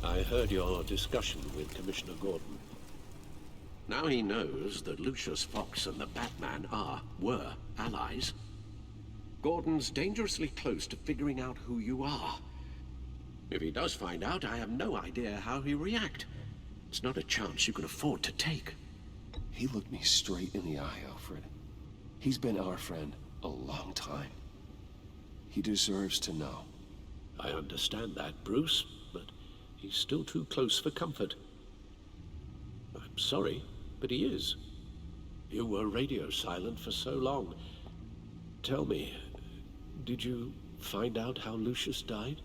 I heard your discussion with Commissioner Gordon. Now he knows that Lucius Fox and the Batman were allies. Gordon's dangerously close to figuring out who you are. If he does find out, I have no idea how he'll react. It's not a chance you can afford to take. He looked me straight in the eye, Alfred. He's been our friend a long time. He deserves to know. I understand that, Bruce, but he's still too close for comfort. I'm sorry, but he is. You were radio silent for so long. Tell me, did you find out how Lucius died?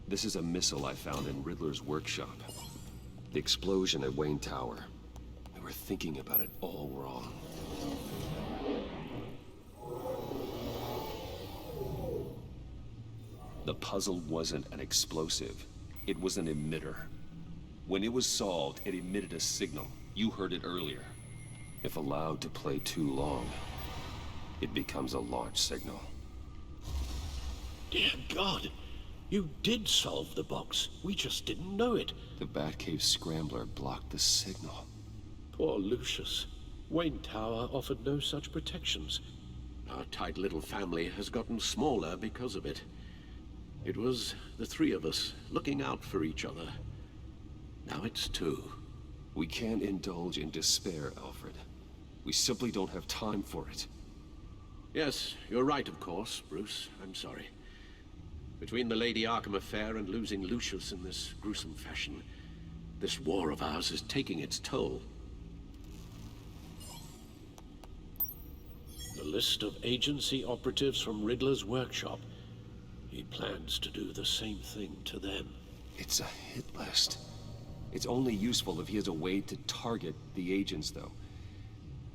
This is a missile I found in Riddler's workshop. The explosion at Wayne Tower. We were thinking about it all wrong. The puzzle wasn't an explosive. It was an emitter. When it was solved, it emitted a signal. You heard it earlier. If allowed to play too long, it becomes a launch signal. Dear God! You did solve the box. We just didn't know it. The Batcave scrambler blocked the signal. Poor Lucius. Wayne Tower offered no such protections. Our tight little family has gotten smaller because of it. It was the three of us looking out for each other. Now it's two. We can't indulge in despair, Alfred. We simply don't have time for it. Yes, you're right, of course, Bruce. I'm sorry. Between the Lady Arkham affair and losing Lucius in this gruesome fashion, this war of ours is taking its toll. The list of agency operatives from Riddler's workshop. He plans to do the same thing to them. It's a hit list. It's only useful if he has a way to target the agents, though.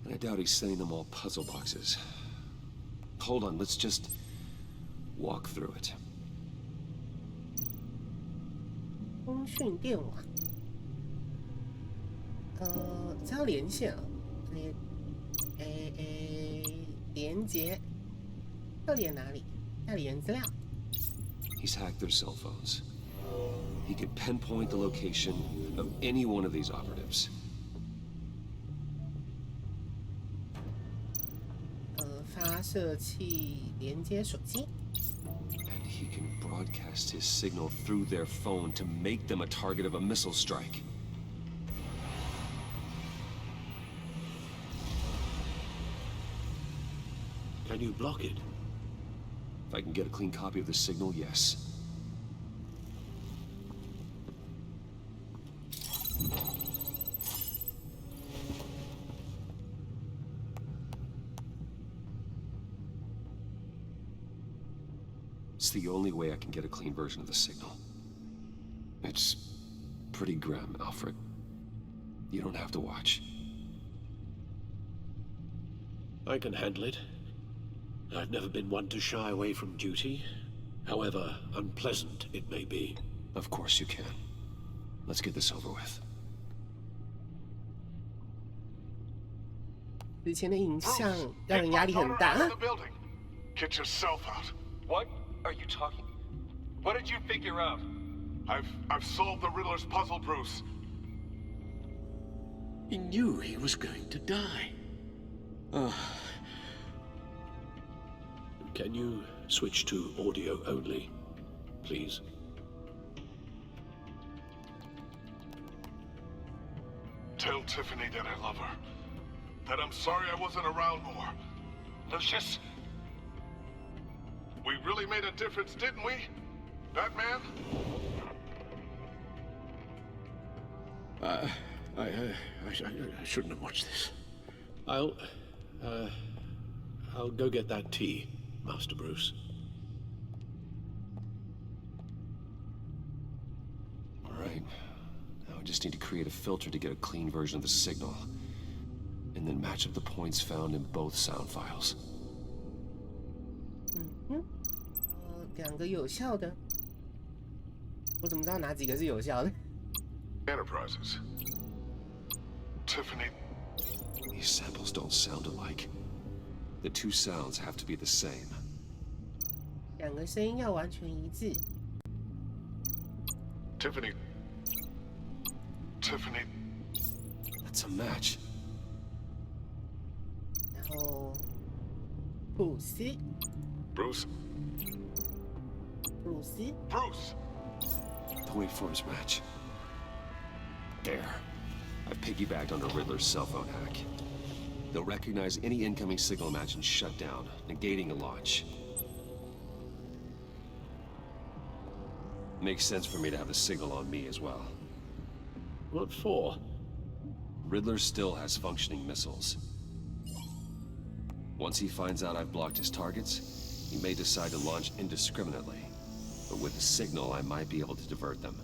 And I doubt he's sending them all puzzle boxes. Hold on, let's just walk through it. 通讯电网，这要连线啊，连接，要连哪里？要连资料。He's hacked their cell phones. He could pinpoint the location of any one of these operatives. 发射器连接手机。 And he can broadcast his signal through their phone to make them a target of a missile strike. Can you block it? If I can get a clean copy of the signal, yes. It's the only way I can get a clean version of the signal. It's pretty grim, Alfred. You don't have to watch. I can handle it. I've never been one to shy away from duty, however unpleasant it may be. Of course you can. Let's get this over with. 之前的影像让人压力很大。 Get yourself out. What are you talking? What did you figure out? I've solved the Riddler's puzzle, Bruce. He knew he was going to die. Can you switch to audio only, please? Tell Tiffany that I love her. That I'm sorry I wasn't around more. Lucius? We really made a difference, didn't we? Batman? I shouldn't have watched this. I'll go get that tea, Master Bruce. All right. Now I just need to create a filter to get a clean version of the signal. And then match up the points found in both sound files. 两个有效的，我怎么知道哪几个是有效的？ Enterprises. Tiffany. These samples don't sound alike. The two sounds have to be the same. 两个声音要完全一致。Tiffany. That's a match. 然后布斯， Bruce. 布斯， Bruce! Point for his match. There. I've piggybacked onto Riddler's cell phone hack. They'll recognize any incoming signal match and shut down, negating a launch. Makes sense for me to have the signal on me as well. What for? Riddler still has functioning missiles. Once he finds out I've blocked his targets, he may decide to launch indiscriminately. But with the signal, I might be able to divert them.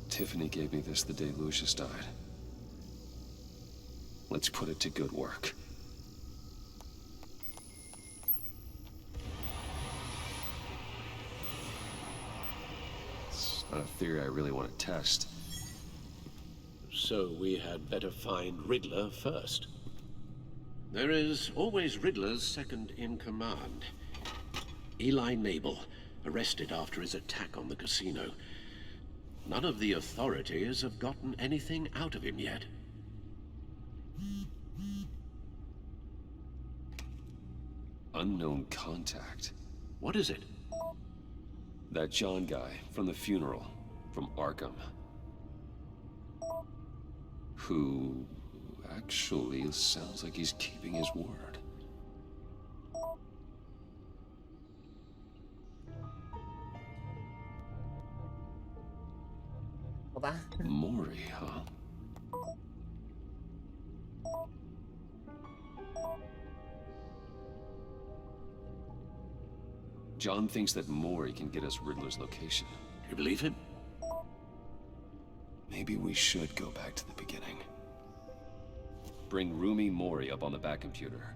Tiffany gave me this the day Lucius died. Let's put it to good work. It's not a theory I really want to test. So we had better find Riddler first. There is always Riddler's second in command. Eli Nabel, arrested after his attack on the casino. None of the authorities have gotten anything out of him yet. Unknown contact. What is it? That John guy from the funeral, from Arkham. Who actually sounds like he's keeping his word. Mori, huh? John thinks that Mori can get us Riddler's location. Do you believe him? Maybe we should go back to the beginning. Bring Rumi Mori up on the back computer.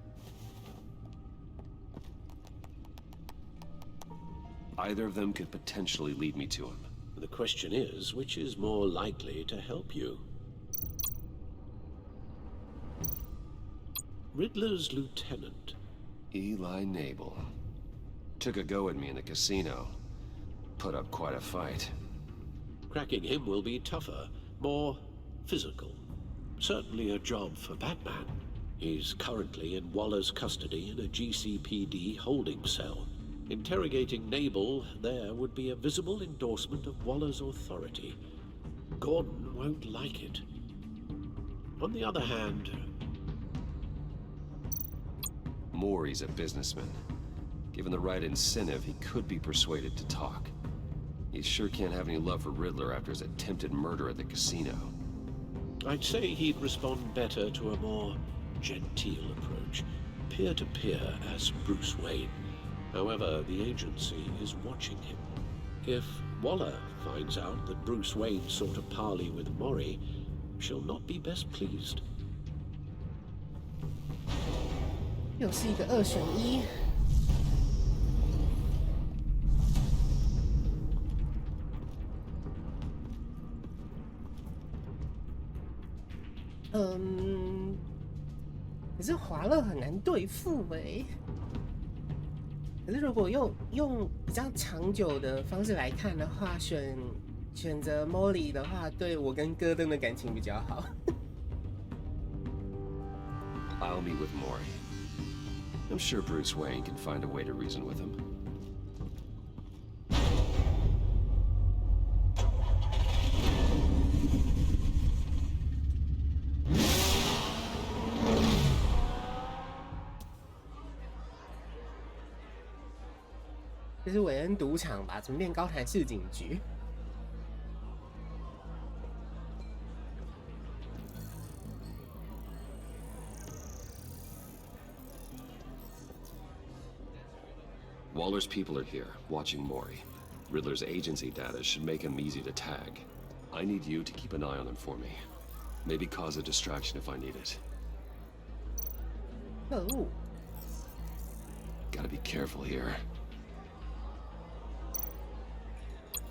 Either of them could potentially lead me to him. The question is, which is more likely to help you? Riddler's lieutenant. Eli Nabel. Took a go at me in the casino. Put up quite a fight. Cracking him will be tougher, more physical. Certainly a job for Batman. He's currently in Waller's custody in a GCPD holding cell. Interrogating Nabel there would be a visible endorsement of Waller's authority. Gordon won't like it. On the other hand... Mori's a businessman. Given the right incentive, he could be persuaded to talk. He sure can't have any love for Riddler after his attempted murder at the casino. I'd say he'd respond better to a more genteel approach. Peer-to-peer as Bruce Wayne. However, the agency is watching him. If Waller finds out that Bruce Wayne sought a parley with Mori, she'll not be best pleased. 又是一个2选1。可是华勒很难对付哎。可是如果用比较长久的方式来看的话，选择 Molly 的话，对我跟戈登的感情比较好。I'll meet with Mori. I'm sure Bruce Wayne can find a way to reason with him. "这是韦恩赌场吧？怎么变高谭市警局？" Waller's people are here, watching Mori. Riddler's agency data should make him easy to tag. I need you to keep an eye on him for me. Maybe cause a distraction if I need it. Oh. Gotta be careful here.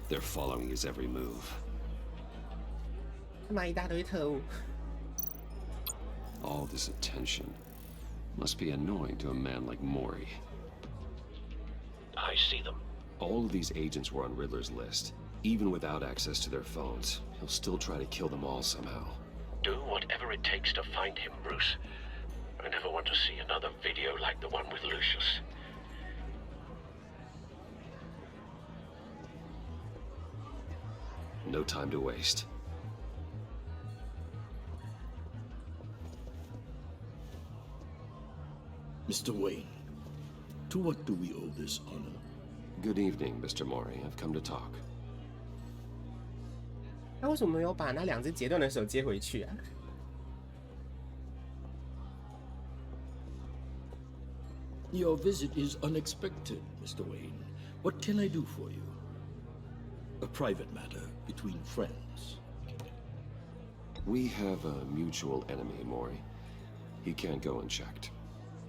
They're following his every move. 干嘛一大堆特务？ All this attention must be annoying to a man like Mori. I see them. All of these agents were on Riddler's list. Even without access to their phones, he'll still try to kill them all somehow. Do whatever it takes to find him, Bruce. I never want to see another video like the one with Lucius. No time to waste. Mr. Wayne, to what do we owe this honor? Good evening, Mr. Mori. I've come to talk. 他为什么没有把那两只截断的手接回去啊？ Your visit is unexpected, Mr. Wayne. What can I do for you? A private matter between friends. We have a mutual enemy, Mori. He can't go unchecked.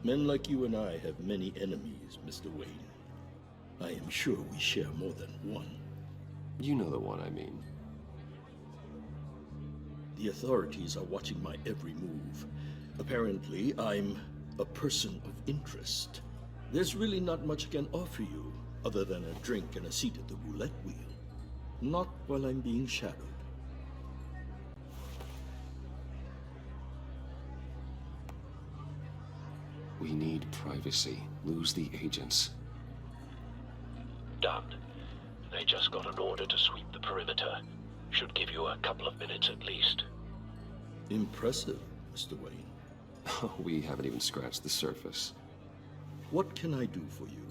Men like you and I have many enemies, Mr. Wayne. I am sure we share more than one. You know the one I mean. The authorities are watching my every move. Apparently, I'm a person of interest. There's really not much I can offer you, other than a drink and a seat at the roulette wheel. Not while I'm being shadowed. We need privacy. Lose the agents. Done. They just got an order to sweep the perimeter. Should give you a couple of minutes at least. Impressive, Mr. Wayne. We haven't even scratched the surface. What can I do for you?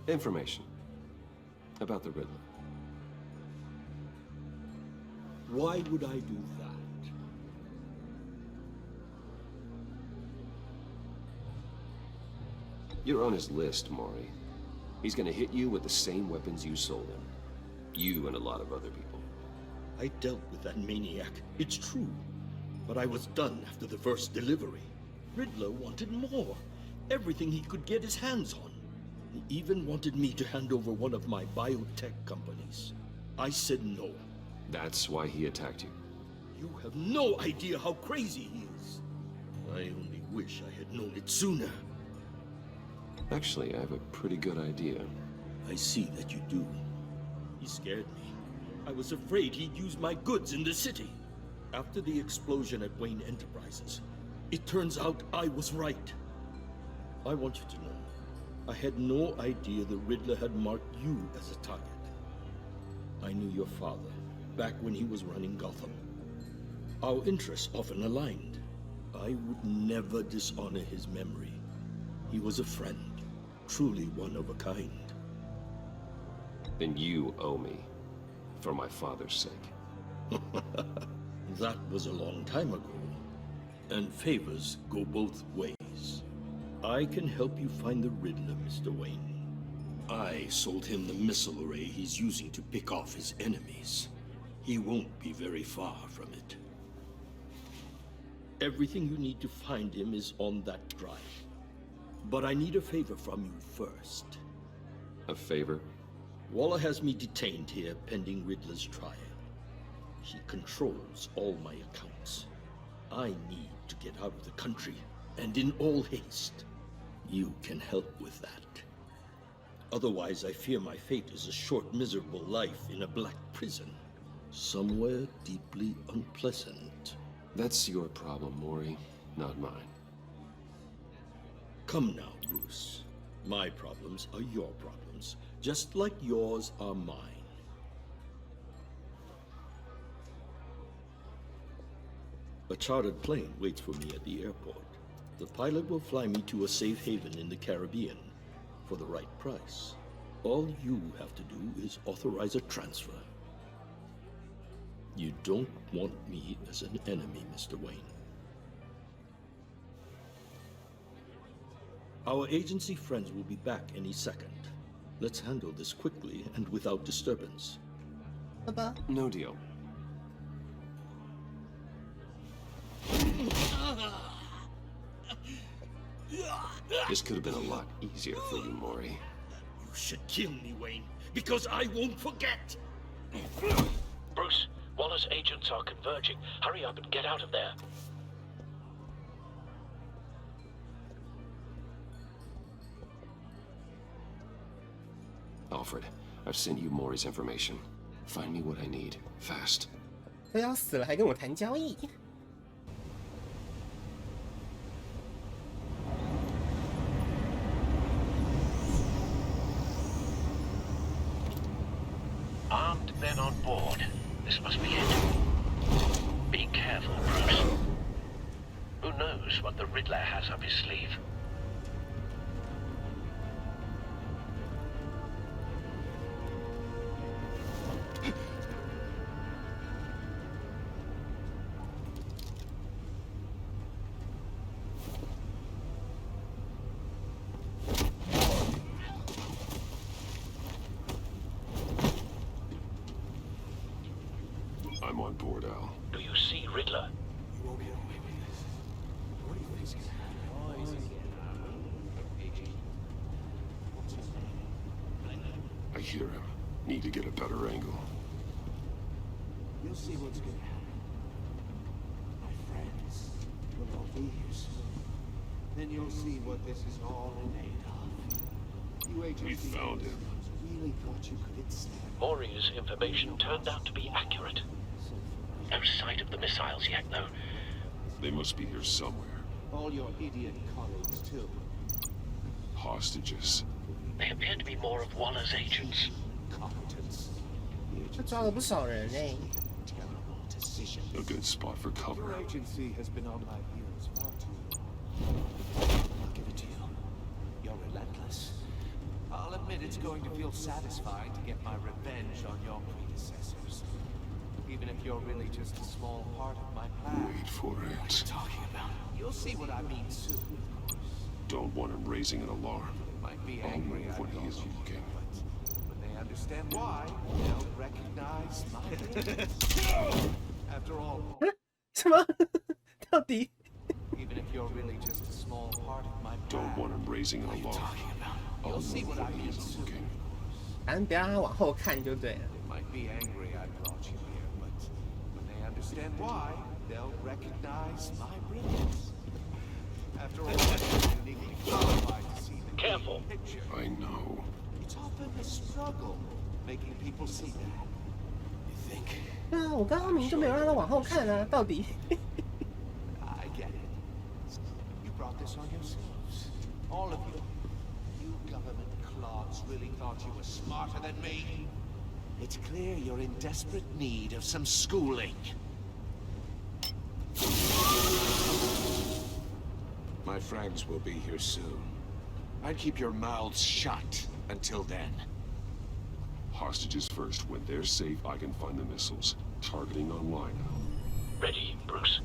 Information. About the Riddler. Why would I do that? You're on his list, Maury. He's gonna hit you with the same weapons you sold him. You and a lot of other people. I dealt with that maniac, it's true. But I was done after the first delivery. Riddler wanted more. Everything he could get his hands on. He even wanted me to hand over one of my biotech companies. I said no. That's why he attacked you. You have no idea how crazy he is. I only wish I had known it sooner. Actually, I have a pretty good idea. I see that you do. He scared me. I was afraid he'd use my goods in the city. After the explosion at Wayne Enterprises, it turns out I was right. I want you to know, I had no idea the Riddler had marked you as a target. I knew your father, back when he was running Gotham. Our interests often aligned. I would never dishonor his memory. He was a friend, truly one of a kind. Then you owe me, for my father's sake. That was a long time ago, and favors go both ways. I can help you find the Riddler, Mr. Wayne. I sold him the missile array he's using to pick off his enemies. He won't be very far from it. Everything you need to find him is on that drive. But I need a favor from you first. A favor? Waller has me detained here pending Riddler's trial. He controls all my accounts. I need to get out of the country, and in all haste. You can help with that. Otherwise, I fear my fate is a short, miserable life in a black prison. Somewhere deeply unpleasant. That's your problem, Maury, not mine. Come now, Bruce. My problems are your problems, just like yours are mine. A chartered plane waits for me at the airport. The pilot will fly me to a safe haven in the Caribbean for the right price. All you have to do is authorize a transfer. You don't want me as an enemy, Mr. Wayne. Our agency friends will be back any second. Let's handle this quickly and without disturbance. No deal. This could have been a lot easier for you, Maury. You should kill me, Wayne, because I won't forget! Bruce, Waller's agents are converging. Hurry up and get out of there. Alfred, I've sent you Maury's information. Find me what I need, fast. 都要死了还跟我谈交易。Armed men on board. This must be it. Be careful, Bruce. Who knows what the Riddler has up his sleeve? I'm on board, Al. Do you see Riddler? You won't get away with this. What do you think's gonna happen? I hear him. Need to get a better angle. You'll see what's gonna happen. My friends, we'll all be here soon. Then you'll see what this is all made of. You We found him. really thought you could ensnare. Maury's information turned out to be accurate. No sight of the missiles yet, though. They must be here somewhere. All your idiot colleagues, too. Hostages. They appear to be more of Waller's agents. Competence. 他抓了不少人哎。 Terrible decision. A good spot for cover. Your agency has been on my heels far too long. I'll give it to you. You're relentless. I'll admit it's going to feel satisfying to get my revenge on your predecessors. Even if you're really just a small part of my plan. Wait for What are you it. talking about? You'll see what I mean soon. Don't want him raising an alarm. Might be I'll angry move I when he brought is you looking. here, but when they understand why, they'll recognize my brilliance. After all, 什么？到底？ even if you're really just a small part of my plan. Don't want him raising an What are you alarm. talking about? I'll You'll see move what I when he mean is soon. looking. 反正不要让他往后看就对了。 They might be angry I brought you here, but when they understand why, they'll recognize my brilliance. After all, I'm uniquely qualified to see the Careful. big picture. I know. It's often a struggle making people see that. You think? 对啊，我刚刚明明就没有让他往后看啊，到底？ I get it. You brought this on yourselves. All of you. You government clods really thought you were smarter than me. It's clear you're in desperate need of some schooling. My friends will be here soon. I'd keep your mouths shut until then. Hostages first. When they're safe, I can find the missiles. Targeting online now. Ready, Bruce.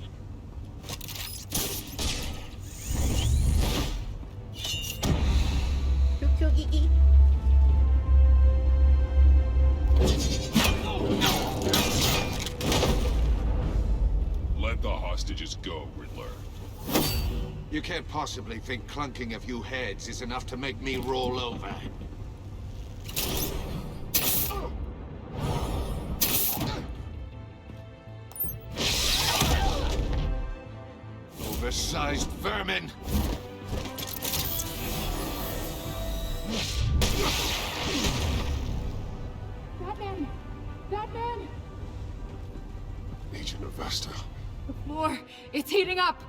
QQEE。 Let the hostages go, Riddler. You can't possibly think clunking a few heads is enough to make me roll over. Oversized vermin! Batman! Batman! Agent Avesta. The floor! It's heating up!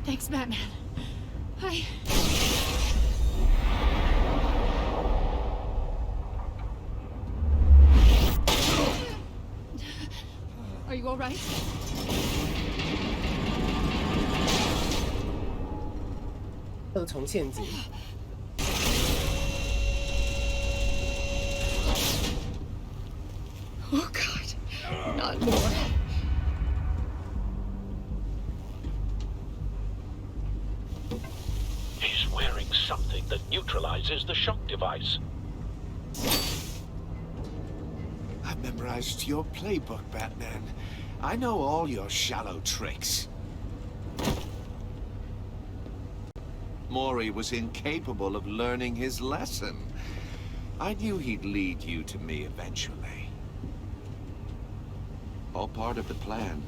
Thanks, Batman. Are you all right? 二重陷阱。 Oh, God. Not more. He's wearing something that neutralizes the shock device. I've memorized your playbook, Batman. I know all your shallow tricks. Maury was incapable of learning his lesson. I knew he'd lead you to me eventually. All part of the plan.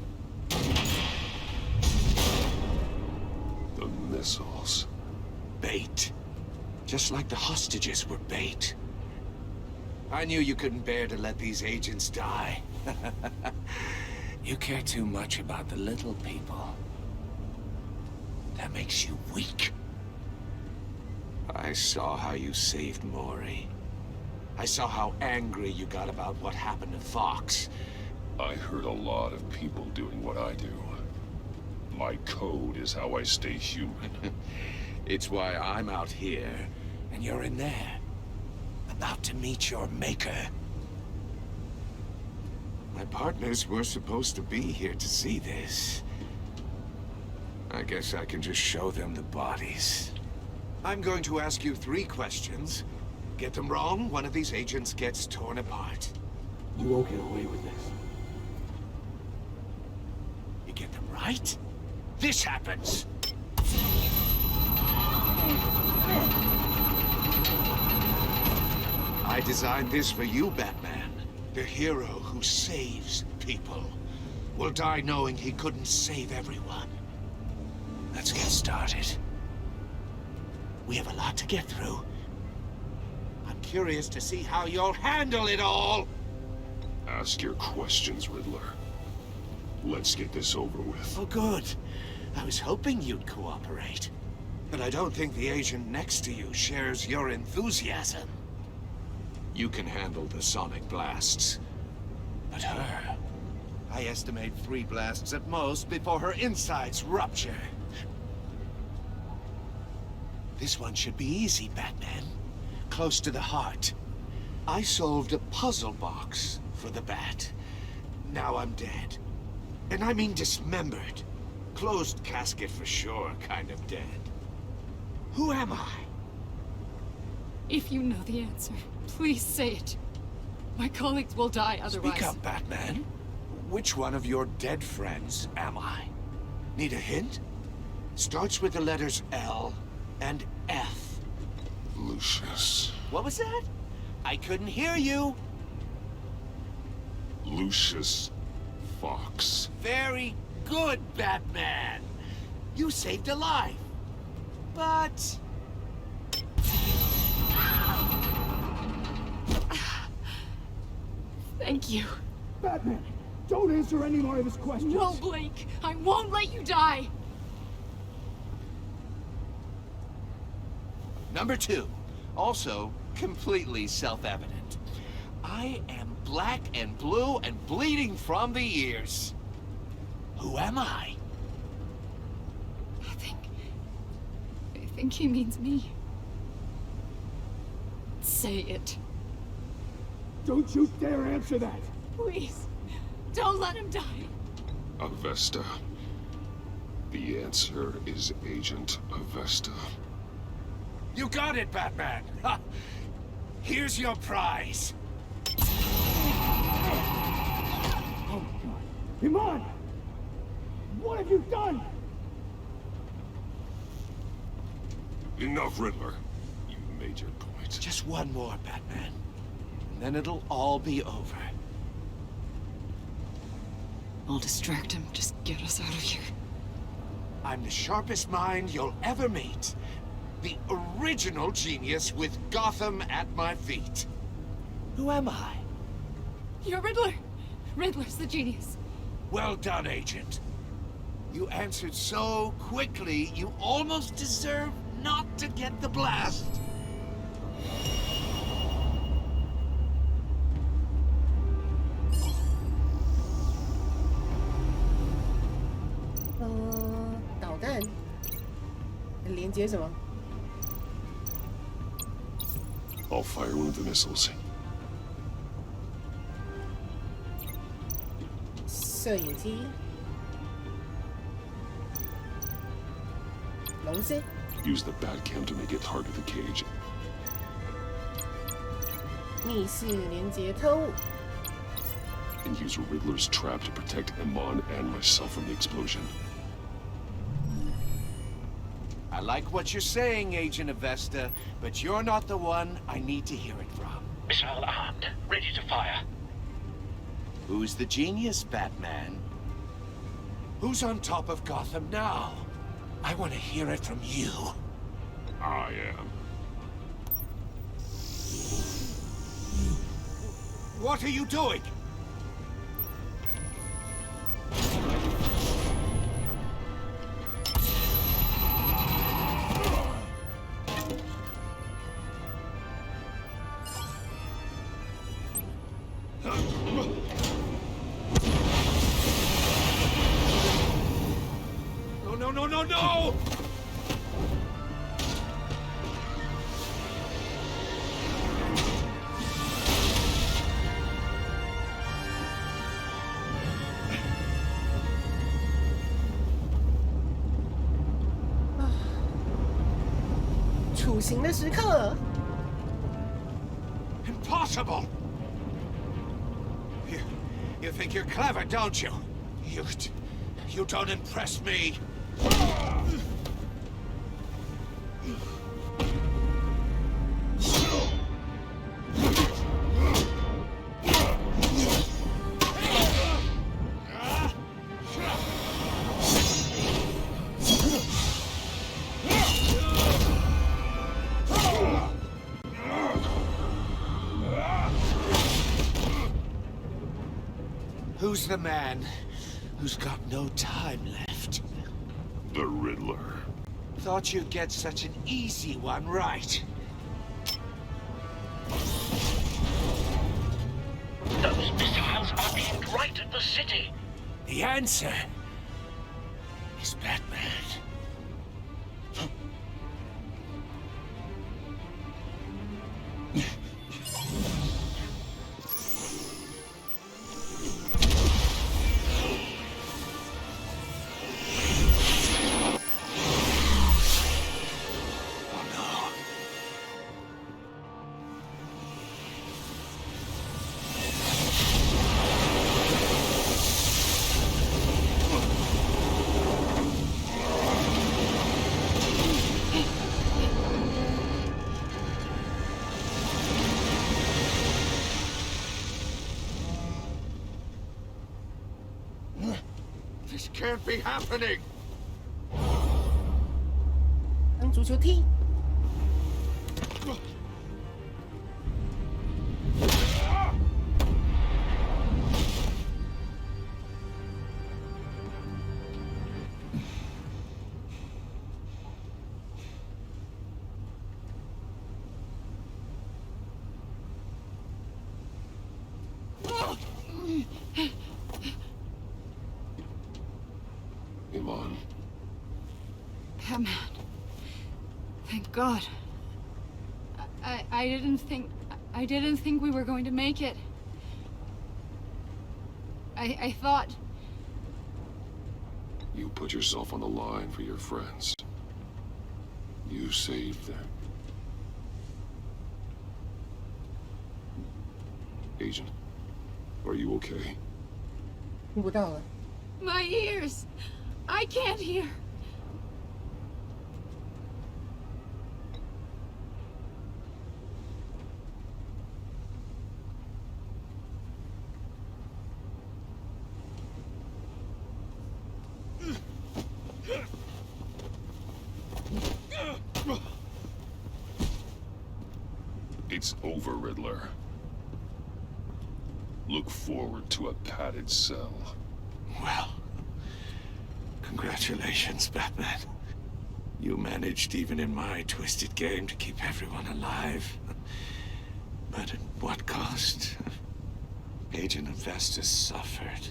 missiles. Bait. Just like the hostages were bait. I knew you couldn't bear to let these agents die. You care too much about the little people. That makes you weak. I saw how you saved Maury. I saw how angry you got about what happened to Fox. I heard a lot of people doing what I do. My code is how I stay human. It's why I'm out here, and you're in there. About to meet your maker. My partners were supposed to be here to see this. I guess I can just show them the bodies. I'm going to ask you 3 questions. Get them wrong, one of these agents gets torn apart. You won't get away with this. You get them right, this happens. I designed this for you, Batman. The hero who saves people will die knowing he couldn't save everyone. Let's get started. We have a lot to get through. I'm curious to see how you'll handle it all. Ask your questions, Riddler. Let's get this over with. Oh, good. I was hoping you'd cooperate. But I don't think the agent next to you shares your enthusiasm. You can handle the sonic blasts. But her... I estimate 3 blasts at most before her insides rupture. This one should be easy, Batman. Close to the heart. I solved a puzzle box for the Bat. Now I'm dead. And I mean dismembered. Closed casket for sure, kind of dead. Who am I? If you know the answer, please say it. My colleagues will die otherwise. Speak up, Batman. Which one of your dead friends am I? Need a hint? Starts with the letters L and F. Lucius. What was that? I couldn't hear you. Lucius Fox. Very good, Batman. You saved a life. But... Thank you. Batman, don't answer any more of his questions. No, Blake. I won't let you die. Number 2, also completely self-evident. I am black and blue and bleeding from the ears. Who am I? I think he means me. Say it. Don't you dare answer that! Please. Don't let him die. Avesta. The answer is Agent Avesta. You got it, Batman! Ha. Here's your prize. Oh my god. Iman! What have you done? Enough, Riddler. You made your point. Just one more, Batman. And then it'll all be over. I'll distract him. Just get us out of here. I'm the sharpest mind you'll ever meet. The original genius with Gotham at my feet. Who am I? You're Riddler. Riddler's the genius. Well done, Agent. You answered so quickly, you almost deserve not to get the blast.导弹连接什么？ I'll fire one of the missiles. 摄影机，龙丝， Use the Batcam to make it target the cage. 密室连接特务， And use Riddler's trap to protect Iman and myself from the explosion. I like what you're saying, Agent Avesta, but you're not the one I need to hear it from. Missile armed, ready to fire. Who's the genius, Batman? Who's on top of Gotham now? I want to hear it from you. I am. What are you doing? No! 处刑的时刻。 Impossible! You think you're clever, don't you? You don't impress me. Who's the man who's got no time left? The Riddler. Thought you'd get such an easy one right. Those missiles are aimed right at the city. The answer is Batman. This can't be happening! 当足球踢。 Iman. Batman. Thank God. I didn't think we were going to make it. I thought... You put yourself on the line for your friends. You saved them. Agent, are you okay? 听不到了。 My ears! I can't hear! It's over, Riddler. Look forward to a padded cell. Well, congratulations, Batman. You managed, even in my twisted game, to keep everyone alive. But at what cost? Agent Investus suffered,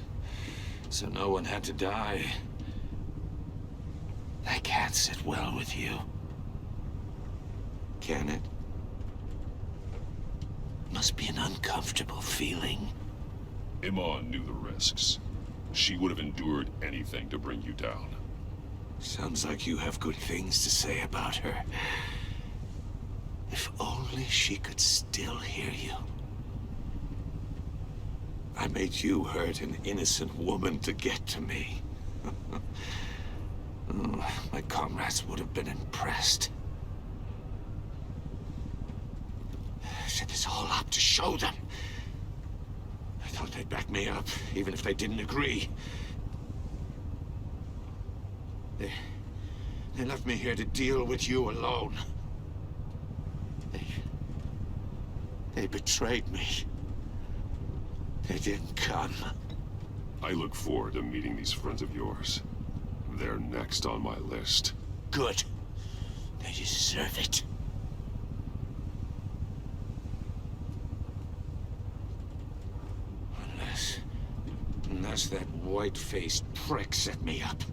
so no one had to die. That can't sit well with you. Can it? Must be an uncomfortable feeling. Iman knew the risks. She would have endured anything to bring you down. Sounds like you have good things to say about her. If only she could still hear you. I made you hurt an innocent woman to get to me. Oh, my comrades would have been impressed. Set this all up to show them. I thought they'd back me up, even if they didn't agree. They left me here to deal with you alone. They betrayed me. They didn't come. I look forward to meeting these friends of yours. They're next on my list. Good. They deserve it. Unless that white-faced prick set me up.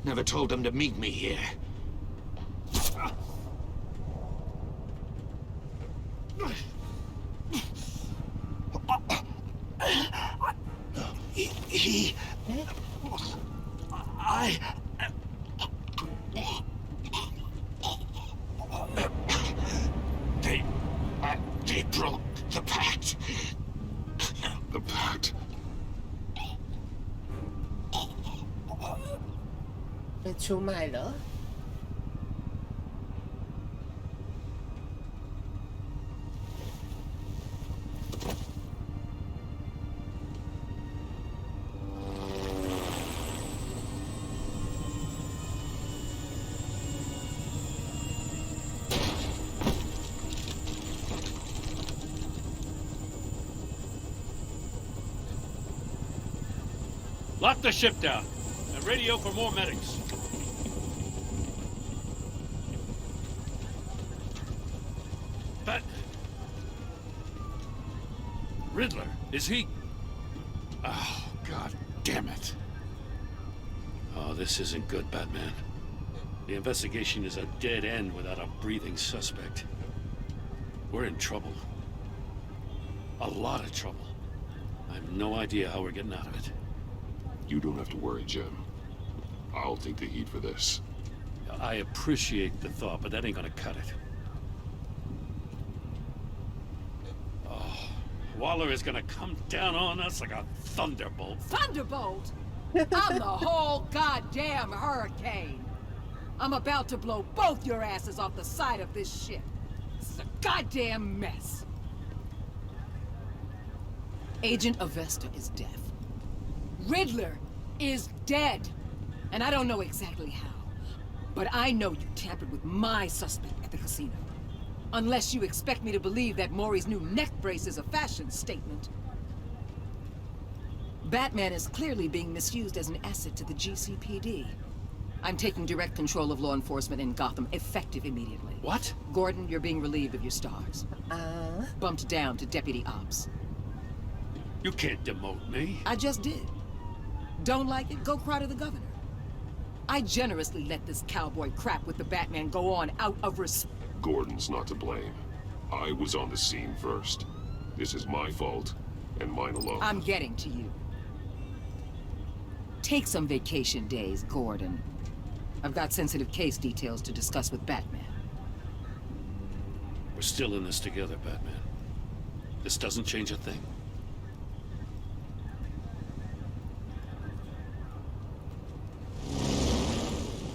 Never told them to meet me here. They broke the pact. The pact? 被出卖了。Lock the ship down and radio for more medics. But Riddler, is he? Oh, God damn it. Oh, this isn't good, Batman. The investigation is a dead end without a breathing suspect. We're in trouble. A lot of trouble. I have no idea how we're getting out of it. You don't have to worry, Jim. I'll take the heat for this. I appreciate the thought, but that ain't gonna cut it. Oh, Waller is gonna come down on us like a thunderbolt. Thunderbolt? I'm the whole goddamn hurricane. I'm about to blow both your asses off the side of this ship. It's a goddamn mess. Agent Avesta is deaf. Riddler is dead. And I don't know exactly how. But I know you tampered with my suspect at the casino. Unless you expect me to believe that Maury's new neck brace is a fashion statement. Batman is clearly being misused as an asset to the GCPD. I'm taking direct control of law enforcement in Gotham, effective immediately. What? Gordon, you're being relieved of your stars. Bumped down to Deputy Ops. You can't demote me. I just did. Don't like it? Go cry to the governor. I generously let this cowboy crap with the Batman go on out of respect. Gordon's not to blame. I was on the scene first. This is my fault, and mine alone. I'm getting to you. Take some vacation days, Gordon. I've got sensitive case details to discuss with Batman. We're still in this together, Batman. This doesn't change a thing.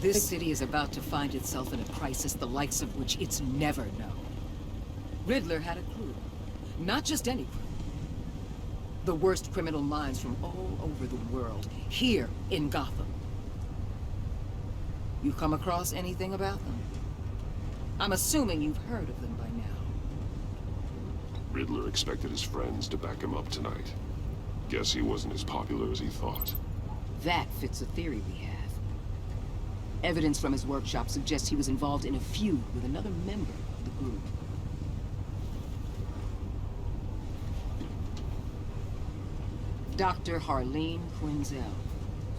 This city is about to find itself in a crisis the likes of which it's never known. Riddler had a crew. Not just any crew. The worst criminal minds from all over the world, here in Gotham. You come across anything about them? I'm assuming you've heard of them by now. Riddler expected his friends to back him up tonight. Guess he wasn't as popular as he thought. That fits a theory we have. Evidence from his workshop suggests he was involved in a feud with another member of the group. Dr. Harleen Quinzel,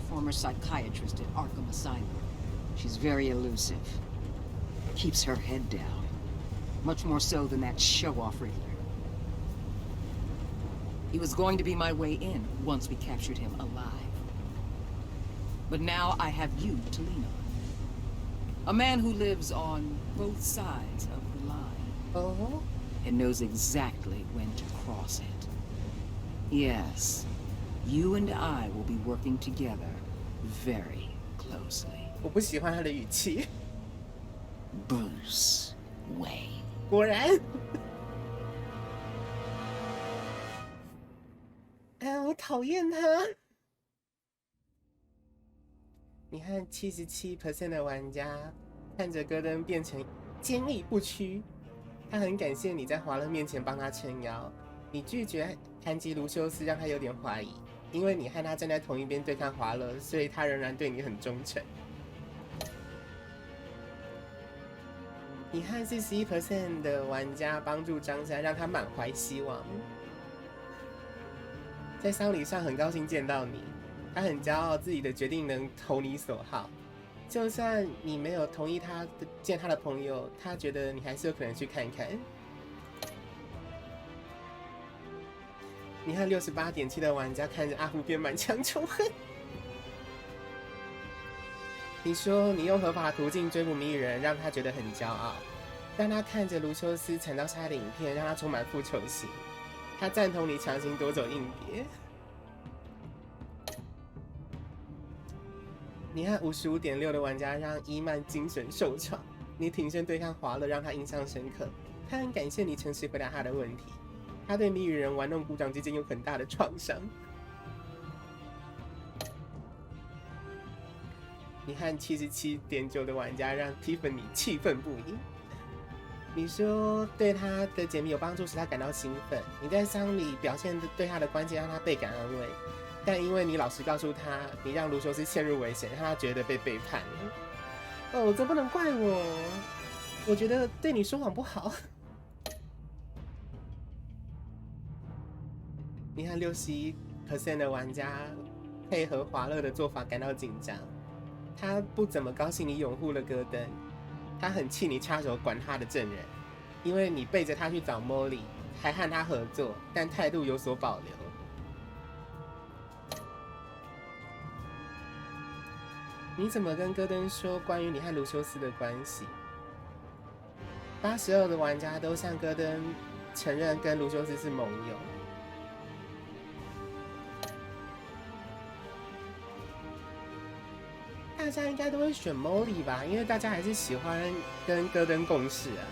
former psychiatrist at Arkham Asylum. She's very elusive. Keeps her head down. Much more so than that show-off Riddler. He was going to be my way in once we captured him alive. But now I have you to lean on. A man who lives on both sides of the line. Oh? And knows exactly when to cross it. Yes, you and I will be working together very closely. 我不喜欢他的语气。 Bruce Wayne. 果然。哎，我讨厌他。你看，77% 的玩家看着戈登变成坚毅不屈，他很感谢你在华勒面前帮他撑腰。你拒绝谈及卢修斯，让他有点怀疑，因为你和他站在同一边对抗华勒，所以他仍然对你很忠诚。你和41% 的玩家帮助张山，让他满怀希望。在丧礼上很高兴见到你，他很骄傲自己的决定能投你所好。就算你没有同意他见他的朋友，他觉得你还是有可能去看看。你和68.7的玩家看着阿福变满腔仇恨。你说你用合法途径追捕谜语人，让他觉得很骄傲，让他看着卢修斯惨遭杀害的影片，让他充满复仇心。他赞同你强行夺走硬碟。你和55.6的玩家让伊曼精神受创，你挺身对抗华勒，让他印象深刻。他很感谢你诚实回答他的问题。他对谜语人玩弄股掌之间有很大的创伤。你和77.9的玩家让 Tiffany 气愤不已。你说对他的解谜有帮助，使他感到兴奋。你在丧礼表现对他的关切，让他倍感安慰。但因为你老实告诉他，你让卢修斯陷入危险，让他觉得被背叛了。哦，这不能怪我。我觉得对你说谎不好。你和61% 的玩家配合华勒的做法感到紧张。他不怎么高兴你拥护了戈登，他很气你插手管他的证人，因为你背着他去找莫莉，还和他合作，但态度有所保留。你怎么跟戈登说关于你和卢修斯的关系？82的玩家都向戈登承认跟卢修斯是盟友。大家应该都会选 Molly 吧，因为大家还是喜欢跟戈登共事啊。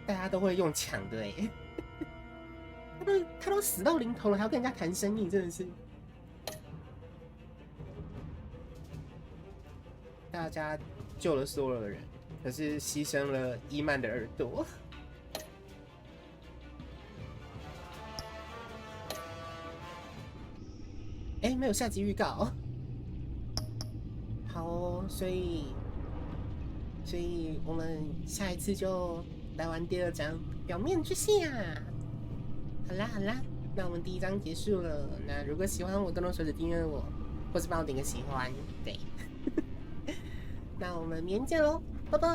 大家都会用抢的哎，他都死到临头了，还要跟人家谈生意，真的是。大家救了所有的人，可是牺牲了伊曼的耳朵。哎，没有下集预告。好哦，所以我们下一次就来玩第2章表面之下。好啦，那我们第1章结束了。那如果喜欢我，动动手指订阅我，或是帮我点个喜欢。对，那我们明天见喽，拜拜。